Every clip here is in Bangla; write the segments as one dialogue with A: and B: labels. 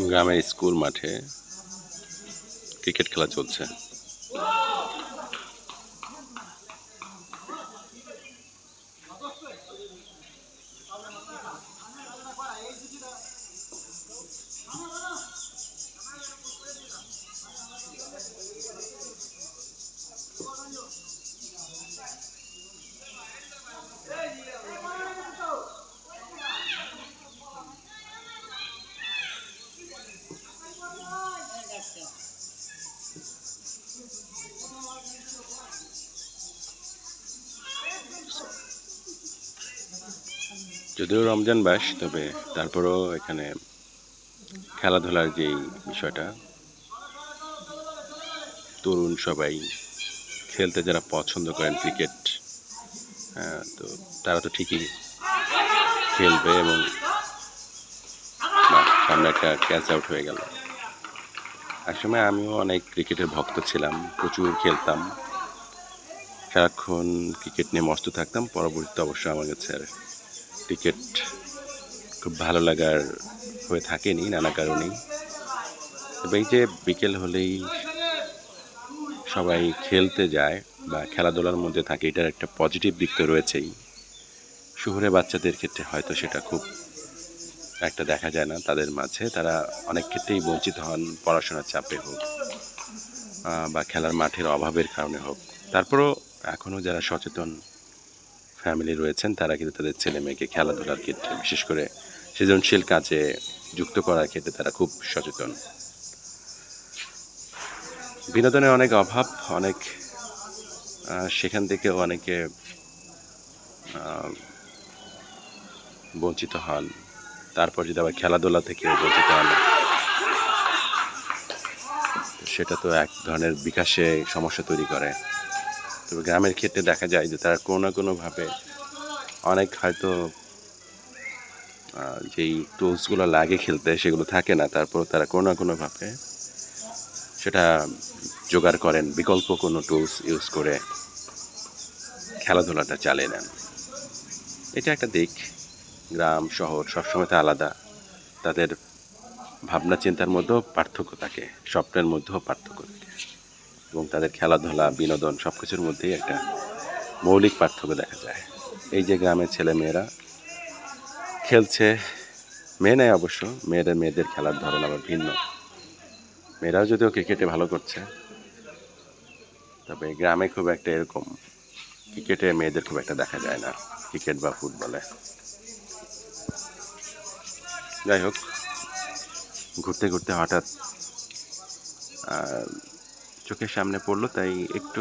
A: গ্রামের স্কুল মাঠে ক্রিকেট খেলা চলছে। যদিও রমজান মাস, তবে তারপরেও এখানে খেলাধুলার যেই বিষয়টা, তরুণ সবাই খেলতে যারা পছন্দ করেন ক্রিকেট, তো তারা তো ঠিকই খেলবে। এবং সামনে একটা ক্যাচ আউট হয়ে গেল। একসময় আমিও অনেক ক্রিকেটের ভক্ত ছিলাম, প্রচুর খেলতাম, সারাক্ষণ ক্রিকেট নিয়ে মস্ত থাকতাম। পরবর্তীতে অবশ্য আমার কাছে আর ক্রিকেট খুব ভালো লাগার হয়ে থাকেনি নানা কারণেই। তবে এই যে বিকেল হলেই সবাই খেলতে যায় বা খেলাধুলার মধ্যে থাকে, এটার একটা পজিটিভ দিক তো রয়েছেই। শহুরে বাচ্চাদের ক্ষেত্রে হয়তো সেটা খুব একটা দেখা যায় না তাদের মাঝে, তারা অনেক ক্ষেত্রেই বঞ্চিত হন, পড়াশোনার চাপে হোক বা খেলার মাঠের অভাবের কারণে হোক। তারপরও এখনও যারা সচেতন ফ্যামিলি রয়েছেন, তারা কিন্তু তাদের ছেলে মেয়েকে খেলাধুলার ক্ষেত্রে, বিশেষ করে সৃজনশীল কাজে যুক্ত করার ক্ষেত্রে তারা খুব সচেতন। বিনোদনের অনেক অভাব, অনেক সেখান থেকেও অনেকে বঞ্চিত হন। তারপর যদি আবার খেলাধুলা থেকেও বঞ্চিত হন, সেটা তো এক ধরনের বিকাশে সমস্যা তৈরি করে। তবে গ্রামের ক্ষেত্রে দেখা যায় যে তারা কোনো না কোনোভাবে অনেক হয়তো যেই টুলসগুলো লাগে খেলতে সেগুলো থাকে না, তারপর তারা কোনো না কোনোভাবে সেটা জোগাড় করেন, বিকল্প কোনো টুলস ইউজ করে খেলাধুলাটা চালিয়ে নেন। এটা একটা দিক। গ্রাম শহর সবসময় তো আলাদা, তাদের ভাবনা চিন্তার মধ্যেও পার্থক্য থাকে, স্বপ্নের মধ্যেও পার্থক্য থাকে, এবং তাদের খেলাধুলা বিনোদন সব কিছুর মধ্যেই একটা মৌলিক পার্থক্য দেখা যায়। এই যে গ্রামের ছেলে মেয়েরা খেলছে, মেয়ে নেই অবশ্য, মেয়েদের খেলার ধরন আবার ভিন্ন। মেয়েরাও যদিও ক্রিকেটে ভালো করছে, তবে গ্রামে খুব একটা এরকম ক্রিকেটে মেয়েদের খুব একটা দেখা যায় না, ক্রিকেট বা ফুটবলে। যাই হোক, ঘুরতে ঘুরতে হঠাৎ চোখের সামনে পড়লো, তাই একটু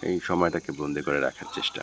A: এই সময়টাকে বন্দি করে রাখার চেষ্টা।